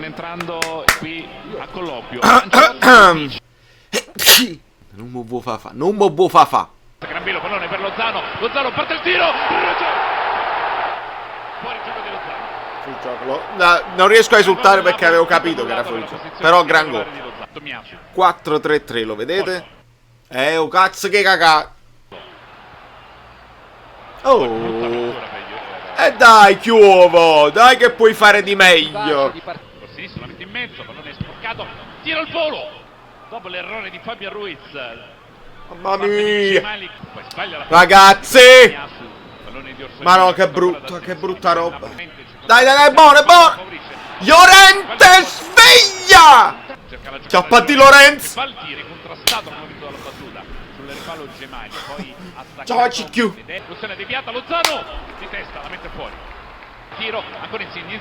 entrando qui a colloquio. Non mi vuoi fa fa, non mi vuoi fa fa. Gran bello pallone per Lozano parte il tiro, fuori gioco di Lozano. Non riesco a esultare perché avevo capito che era fuori gioco. Però gran gol. 4-3-3, lo vedete? Oh cazzo che cacà. Oh. Dai Chiovo, dai che puoi fare di meglio. Sì, la mette in mezzo, pallone sporcato, tiro al volo. Dopo l'errore di Fabio Ruiz. Mamma mia. Sbaglia la Ragazzi. Ma no, che brutta roba. Dai, è buono, è buono. Llorente, sveglia. Chiappati Lorenz. Il tiro contrastato come vinto dalla battuta. Sul ripallo Gemalli, poi attaccato. Ciao CQ. Posizione deviata, Lozano di testa, la mette fuori. Tiro, ancora Insigne,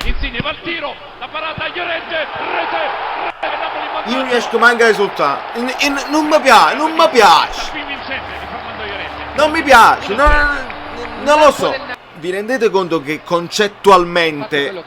Insigne va al tiro, la parata, Llorente, rete. Io non riesco manco a esultare. Non mi piace, non mi piace. Non mi piace, non lo so. Vi rendete conto che concettualmente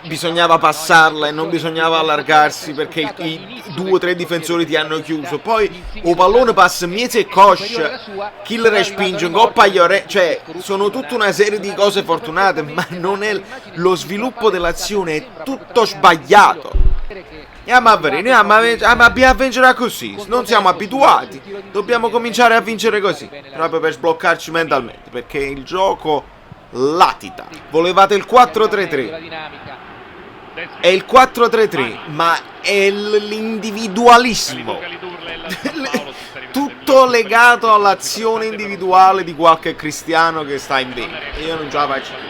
bisognava passarla e non bisognava allargarsi perché i 2 o 3 difensori ti hanno chiuso. Poi o pallone passa Miezi e Coscia, chi le respinge, Coppa Llorente, cioè sono tutta una serie di cose fortunate, ma non è lo sviluppo dell'azione, è tutto sbagliato. Andiamo a vincere così, non siamo abituati, dobbiamo cominciare a vincere così, proprio per sbloccarci mentalmente, perché il gioco latita. Volevate il 4-3-3, è il 4-3-3, ma è l'individualismo, tutto legato all'azione individuale di qualche cristiano che sta in vena, e io non ce la faccio più.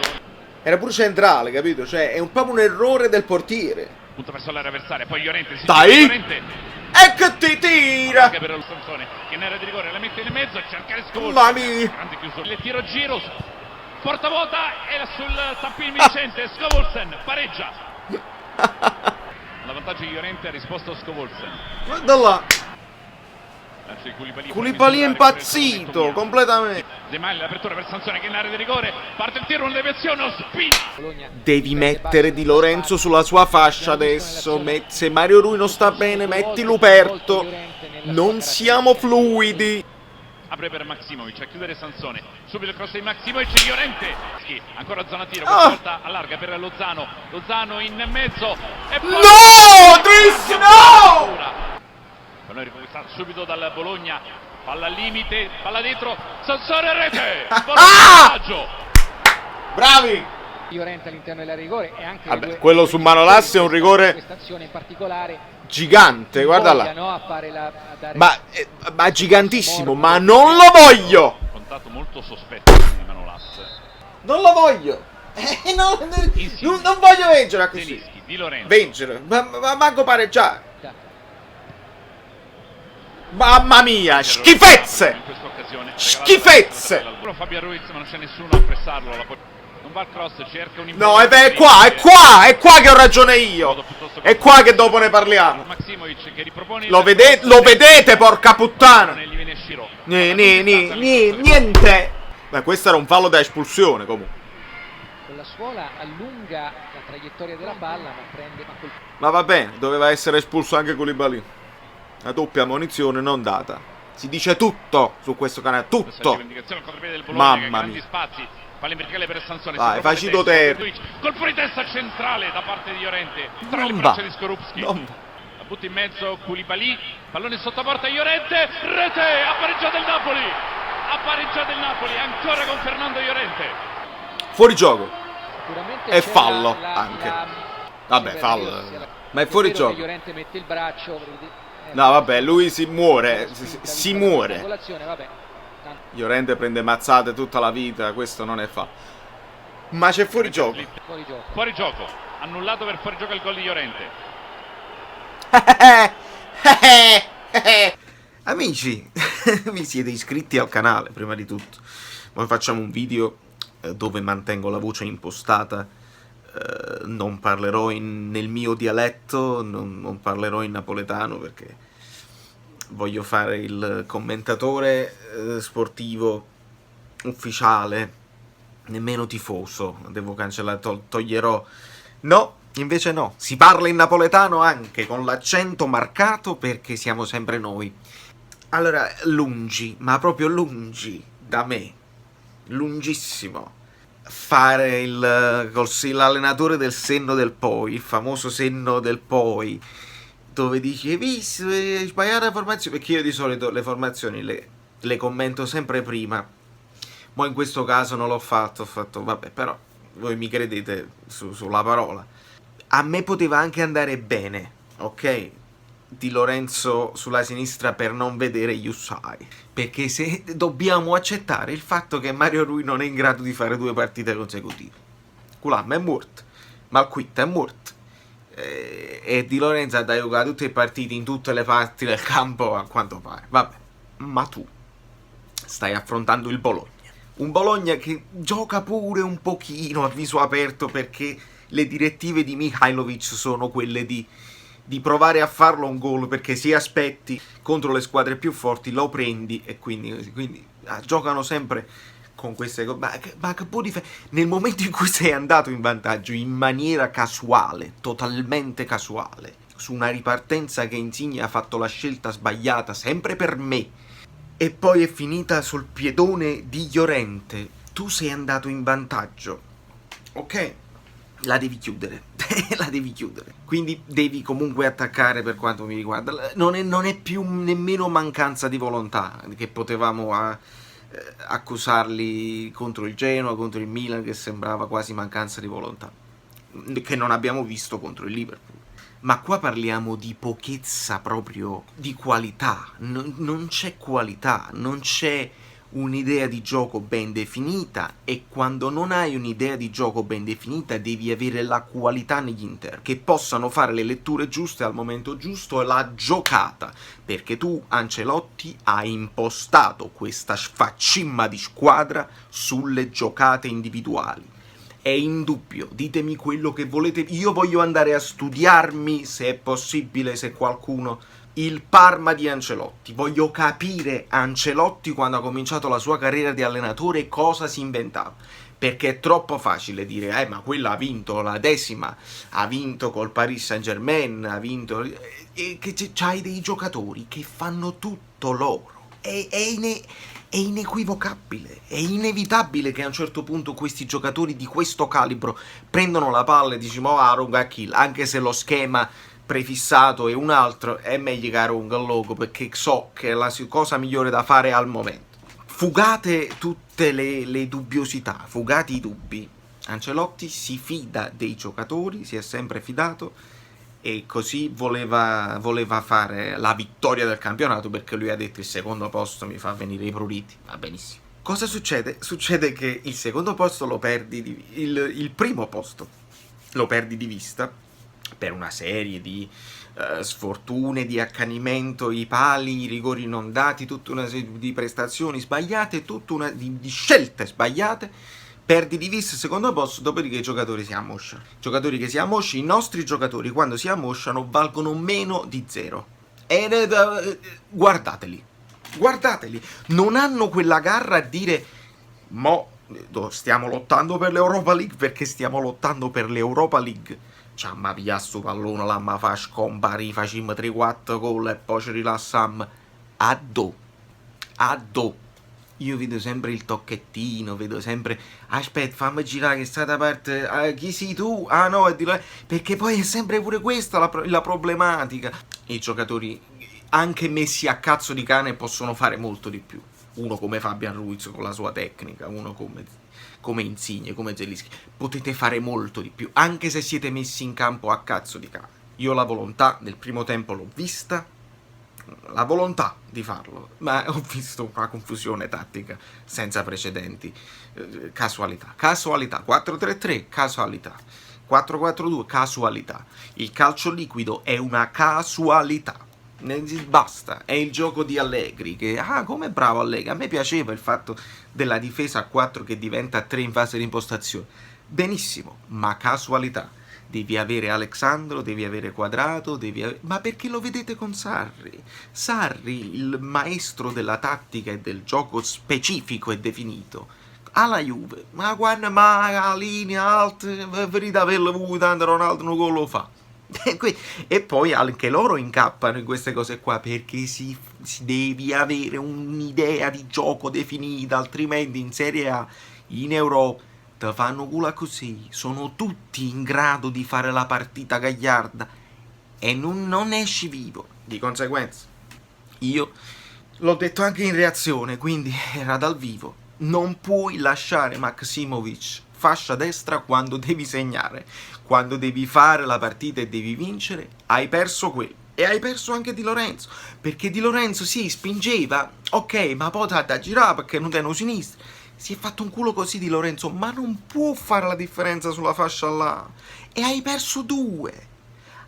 Era pure centrale, capito? Cioè è proprio un errore del portiere. Punto verso l'area avversaria, poi Llorente si dai! Llorente. E che ti tira! Anche per lo Sansone, che in area di rigore la mette in mezzo a cercare Scovolsen. Mamma mia! Grande chiusura. Il tiro giro, porta vuota e sul tappino vincente, Scovolsen pareggia. L'avvantaggio di Llorente ha risposto Scovolsen. Guarda là! Koulibaly è impazzito completamente. Gemalli, l'apertura per Sansone che in area di rigore, parte il tiro, una deviazione, spina. Devi mettere Di Lorenzo sulla sua fascia adesso. Se Mario Rui non sta bene, metti Luperto. Non siamo fluidi. Apre per Maximovic a chiudere Sansone. Subito il cross di Maximovic, Llorente. Ancora zona tiro, questa volta allarga per Lozano. Lozano in mezzo. E poi... No! Tris, no! Pallone riconquistato subito dal Bologna. Palla al limite, palla dentro. Sansone rete. Bravi! Llorente all'interno della rigore e anche vabbè, quello su Manolas è un rigore in particolare gigante, guarda là. No, a fare ma gigantissimo, ma non lo voglio! Contatto molto sospetto di Manolas. Non lo voglio! Non voglio vincere così. Di Lorenzo. Vincere, ma manco pareggiare. Mamma mia, schifezze! Schifezze! Fabio Ruiz, ma non c'è nessuno a pressarlo. Non va al cross, cerca un no, è qua che ho ragione io. È qua che dopo ne parliamo. Lo vedete, porca puttana. Niente. Beh, questo era un fallo da espulsione comunque. Con la suola allunga la traiettoria della palla, ma prende ma va bene, doveva essere espulso anche Koulibaly. La doppia munizione non data. Si dice tutto su questo canale, tutto. Mamma mia. Palla in verticale per Sansone. Vai, facito te. Colpo di testa centrale da parte di Llorente. Tra le braccia di Skorupski. La butta in mezzo Koulibaly. Pallone sotto porta Llorente. Rete. Ha pareggiato il Napoli. Ancora con Fernando Llorente. Fuori gioco. E fallo anche. Vabbè, fallo. Ma è fuori gioco. Llorente mette il braccio. No, vabbè, lui si muore. Si muore. Llorente prende mazzate tutta la vita, questo non è fa. Ma c'è fuori gioco. Fuori gioco. Annullato per fuori gioco il gol di Llorente. Amici, vi siete iscritti al canale prima di tutto. Poi facciamo un video dove mantengo la voce impostata. Non parlerò nel mio dialetto, non parlerò in napoletano perché voglio fare il commentatore sportivo ufficiale, nemmeno tifoso. Devo cancellare, toglierò. No, Invece no, si parla in napoletano anche con l'accento marcato perché siamo sempre noi. Allora, lungi, ma proprio lungi da me, lungissimo, fare l'allenatore del senno del poi, il famoso senno del poi, dove dici, hai visto, hai sbagliato la formazione, perché io di solito le formazioni le commento sempre prima, ma in questo caso non l'ho fatto, ho fatto, vabbè, però voi mi credete sulla parola. A me poteva anche andare bene, ok? Di Lorenzo sulla sinistra per non vedere Yusai, perché se dobbiamo accettare il fatto che Mario Rui non è in grado di fare 2 partite consecutive. Culam è morto, Malquit è morto, e Di Lorenzo ha giocato tutte le partite in tutte le parti del campo a quanto pare. Vabbè, ma tu stai affrontando il Bologna, un Bologna che gioca pure un pochino a viso aperto, perché le direttive di Mihajlovic sono quelle di provare a farlo un gol, perché se aspetti contro le squadre più forti lo prendi, e quindi giocano sempre con queste cose. Ma che può nel momento in cui sei andato in vantaggio in maniera casuale, totalmente casuale, su una ripartenza che Insigne ha fatto la scelta sbagliata sempre per me, e poi è finita sul piedone di Llorente, tu sei andato in vantaggio, ok? La devi chiudere, la devi chiudere. Quindi devi comunque attaccare, per quanto mi riguarda. Non è più nemmeno mancanza di volontà, che potevamo accusarli contro il Genoa, contro il Milan, che sembrava quasi mancanza di volontà, che non abbiamo visto contro il Liverpool. Ma qua parliamo di pochezza proprio, di qualità. Non c'è qualità, non c'è un'idea di gioco ben definita, e quando non hai un'idea di gioco ben definita devi avere la qualità negli interni, che possano fare le letture giuste al momento giusto e la giocata, perché tu, Ancelotti, hai impostato questa faccimma di squadra sulle giocate individuali. È indubbio, ditemi quello che volete, io voglio andare a studiarmi, se è possibile, se qualcuno, il Parma di Ancelotti. Voglio capire Ancelotti, quando ha cominciato la sua carriera di allenatore, cosa si inventava, perché è troppo facile dire ma quella ha vinto la 10ª, ha vinto col Paris Saint-Germain, ha vinto, e che c'hai dei giocatori che fanno tutto loro. È inequivocabile, è inevitabile che a un certo punto questi giocatori di questo calibro prendono la palla e dicono Arunga kill, anche se lo schema prefissato è un altro, è meglio che Arunga il logo, perché so che è la cosa migliore da fare al momento. Fugate tutte le dubbiosità, fugate i dubbi. Ancelotti si fida dei giocatori, si è sempre fidato, e così voleva fare la vittoria del campionato, perché lui ha detto il secondo posto mi fa venire i pruriti. Va benissimo. Cosa succede? Succede che il secondo posto lo perdi, il primo posto lo perdi di vista per una serie di sfortune, di accanimento, i pali, i rigori non dati, tutta una serie di prestazioni sbagliate, tutta una di scelte sbagliate. Perdi di vista il secondo posto, dopodiché i giocatori si ammosciano. Giocatori che si ammosciano, i nostri giocatori quando si ammosciano valgono meno di 0. Guardateli, non hanno quella garra a dire stiamo lottando per l'Europa League, perché stiamo lottando per l'Europa League. Ma via sto pallone, la ma fa scompari, facciamo 3-4 gol e poi ci rilassiamo. Addo. Io vedo sempre il tocchettino, vedo sempre aspetta, fammi girare che sta da parte, chi sei tu? Ah no, è di là, perché poi è sempre pure questa la problematica. I giocatori, anche messi a cazzo di cane, possono fare molto di più. Uno come Fabian Ruiz con la sua tecnica, uno come Insigne, come Zelinski, potete fare molto di più, anche se siete messi in campo a cazzo di cane. Io la volontà nel primo tempo l'ho vista, la volontà di farlo, ma ho visto una confusione tattica senza precedenti. Casualità, 4-3-3, casualità, 4-4-2, casualità. Il calcio liquido è una casualità. Basta, è il gioco di Allegri, che come bravo Allegri, a me piaceva il fatto della difesa a 4 che diventa a 3 in fase di impostazione, benissimo, ma casualità. Devi avere Alexandro, devi avere Quadrato, ma perché lo vedete con Sarri? Sarri, il maestro della tattica e del gioco specifico e definito, alla Juve, ma quando mai la linea alta, venite a averlo voi, tanto Ronaldo non lo fa. E poi anche loro incappano in queste cose qua, perché si devi avere un'idea di gioco definita, altrimenti in Serie A, in Europa, te fanno culo così, sono tutti in grado di fare la partita gagliarda e non esci vivo. Di conseguenza, io l'ho detto anche in reazione, quindi era dal vivo, non puoi lasciare Maksimovic fascia destra quando devi segnare, quando devi fare la partita e devi vincere, hai perso quello. E hai perso anche Di Lorenzo, perché Di Lorenzo sì, spingeva, ok, ma poi da girare perché non tengo sinistra. Si è fatto un culo così Di Lorenzo, ma non può fare la differenza sulla fascia là. E hai perso 2.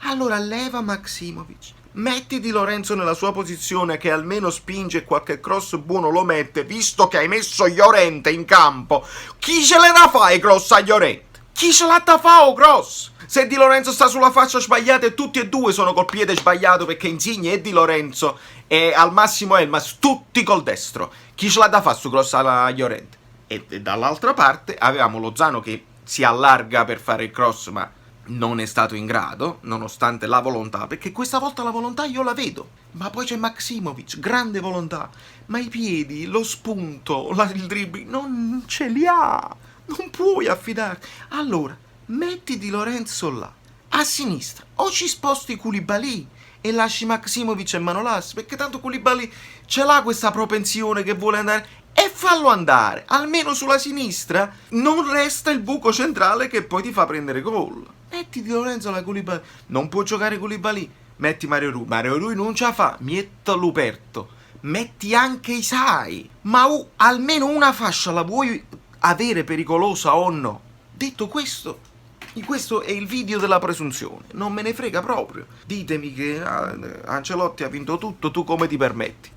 Allora leva Maksimovic, metti Di Lorenzo nella sua posizione che almeno spinge e qualche cross buono lo mette, visto che hai messo Llorente in campo. Chi ce l'ha da fare cross a Llorente? Chi ce l'ha da fare o cross? Se Di Lorenzo sta sulla fascia sbagliata e tutti e due sono col piede sbagliato perché Insigne e Di Lorenzo e al massimo Elmas tutti col destro, chi ce l'ha da fare su cross a Llorente? E dall'altra parte avevamo Lozano che si allarga per fare il cross ma non è stato in grado, nonostante la volontà, perché questa volta la volontà io la vedo. Ma poi c'è Maksimovic, grande volontà, ma i piedi, lo spunto, il dribbling, non ce li ha, non puoi affidarti. Allora, metti Di Lorenzo là, a sinistra, o ci sposti Koulibaly e lasci Maksimovic e Manolas, perché tanto Koulibaly ce l'ha questa propensione che vuole andare, e fallo andare, almeno sulla sinistra non resta il buco centrale che poi ti fa prendere gol. Metti Di Lorenzo alla Koulibaly, non può giocare Koulibaly, metti Mario Rui non ce la fa, metti Luperto, metti anche Isai, ma almeno una fascia la vuoi avere pericolosa o no? Detto questo, questo è il video della presunzione, non me ne frega proprio, ditemi che Ancelotti ha vinto tutto, tu come ti permetti?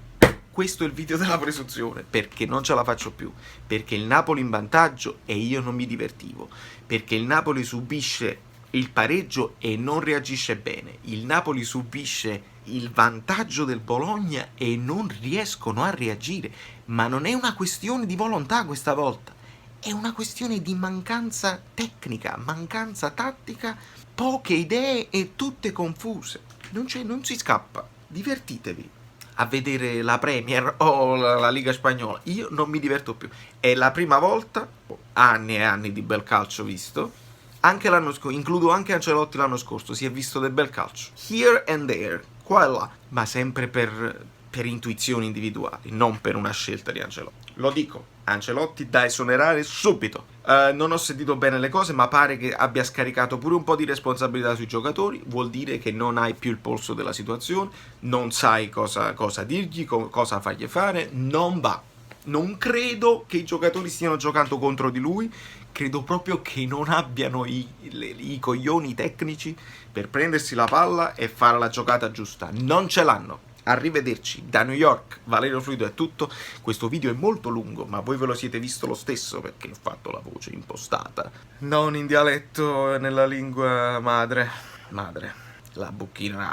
Questo è il video della presunzione, perché non ce la faccio più, perché il Napoli in vantaggio e io non mi divertivo, perché il Napoli subisce il pareggio e non reagisce bene, il Napoli subisce il vantaggio del Bologna e non riescono a reagire, ma non è una questione di volontà questa volta, è una questione di mancanza tecnica, mancanza tattica, poche idee e tutte confuse, non si scappa, divertitevi a vedere la Premier o la Liga Spagnola, io non mi diverto più, è la prima volta, anni e anni di bel calcio visto, anche l'anno scorso, includo anche Ancelotti l'anno scorso, si è visto del bel calcio, here and there, qua e là, ma sempre per intuizioni individuali, non per una scelta di Ancelotti. Lo dico, Ancelotti da esonerare subito. Non ho sentito bene le cose, ma pare che abbia scaricato pure un po' di responsabilità sui giocatori, vuol dire che non hai più il polso della situazione, non sai cosa dirgli, cosa fargli fare, non va. Non credo che i giocatori stiano giocando contro di lui, credo proprio che non abbiano i coglioni tecnici per prendersi la palla e fare la giocata giusta, non ce l'hanno. Arrivederci da New York, Valerio Fluido è tutto, questo video è molto lungo ma voi ve lo siete visto lo stesso perché ho fatto la voce impostata, non in dialetto nella lingua madre, la bucchina,